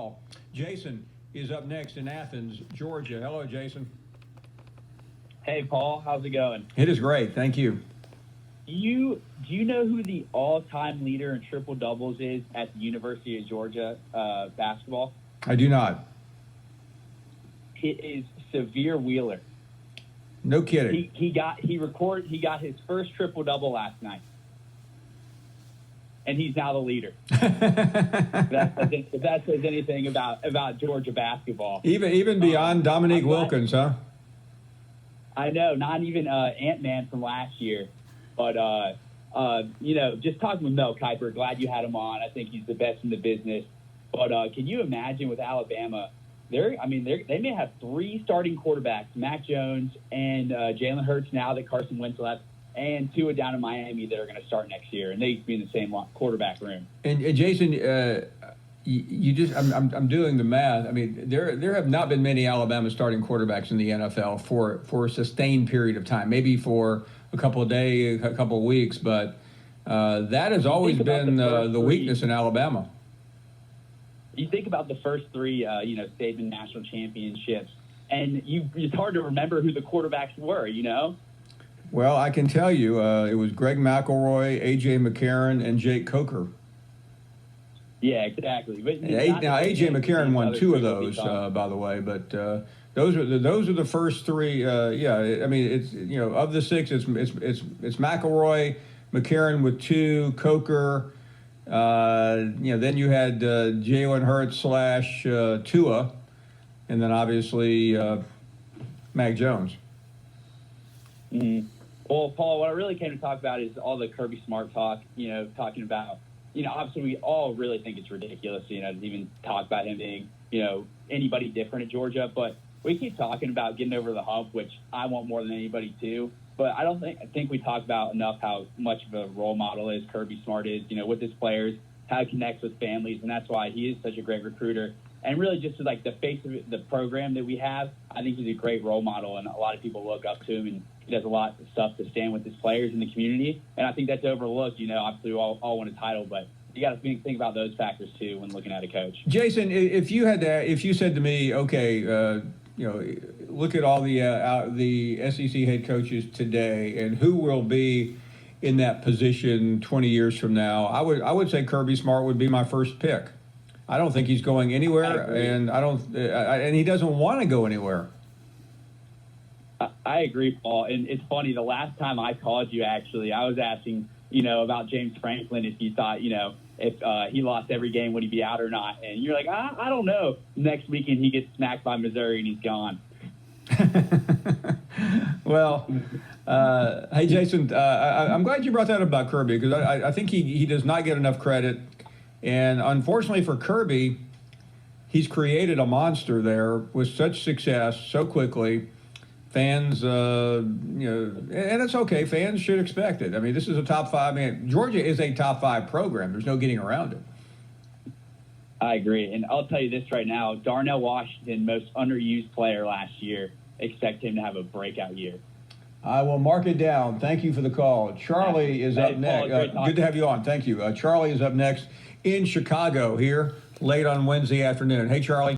call. Jason is up next in Athens, Georgia. Hello, Jason. Hey, Paul. How's it going? It is great. Thank you. Do you know who the all-time leader in triple doubles is at the University of Georgia basketball? I do not. It is Severe Wheeler. No kidding. He got his first triple double last night, and he's now the leader. if that says anything about Georgia basketball, Even beyond Dominique Wilkins, huh? I know, not even Ant-Man from last year. But, just talking with Mel Kiper, glad you had him on. I think he's the best in the business. But can you imagine with Alabama, they may have three starting quarterbacks, Mac Jones and Jalen Hurts now that Carson Wentz left, and Tua down in Miami that are going to start next year, and they be in the same quarterback room. And Jason, I'm doing the math. I mean, there have not been many Alabama starting quarterbacks in the NFL for a sustained period of time, maybe for a couple of days, a couple of weeks, but that has always been the weakness in Alabama. You think about the first three, state and national championships, and it's hard to remember who the quarterbacks were, Well, I can tell you, it was Greg McElroy, A.J. McCarron, and Jake Coker. Yeah, exactly. But now, A.J. McCarron won two of those, by the way, but those are the first three. I mean, it's of the six, it's McElroy, McCarron with two, Coker. Then you had Jalen Hurts / Tua, and then obviously Mac Jones. Mm-hmm. Well, Paul, what I really came to talk about is all the Kirby Smart talk. Talking about, obviously we all really think it's ridiculous, to even talk about him being, anybody different at Georgia, but we keep talking about getting over the hump, which I want more than anybody to. But I think we talk about enough how much of a role model is Kirby Smart is, with his players, how he connects with families, and that's why he is such a great recruiter. And really just like the face of the program that we have, I think he's a great role model, and a lot of people look up to him, and he does a lot of stuff to stand with his players in the community. And I think that's overlooked. Obviously we all want a title, but you got to think about those factors too when looking at a coach. Jason, if you said to me, okay, look at all the SEC head coaches today, and who will be in that position 20 years from now, I would say Kirby Smart would be my first pick. I don't think he's going anywhere, and and he doesn't want to go anywhere. I agree, Paul. And it's funny, the last time I called you, actually, I was asking, about James Franklin, if you thought, if he lost every game, would he be out or not? And you're like, I don't know. Next weekend, he gets smacked by Missouri, and he's gone. Well, hey, Jason, I'm glad you brought that up about Kirby, because I think he does not get enough credit. And unfortunately for Kirby, he's created a monster there with such success so quickly. Fans, and it's okay. Fans should expect it. I mean, this is a top five. Georgia is a top five program. There's no getting around it. I agree. And I'll tell you this right now, Darnell Washington, most underused player last year. Expect him to have a breakout year. I will mark it down. Thank you for the call. Charlie is up next. Good to have you on. Thank you. Charlie is up next in Chicago here late on Wednesday afternoon. Hey, Charlie.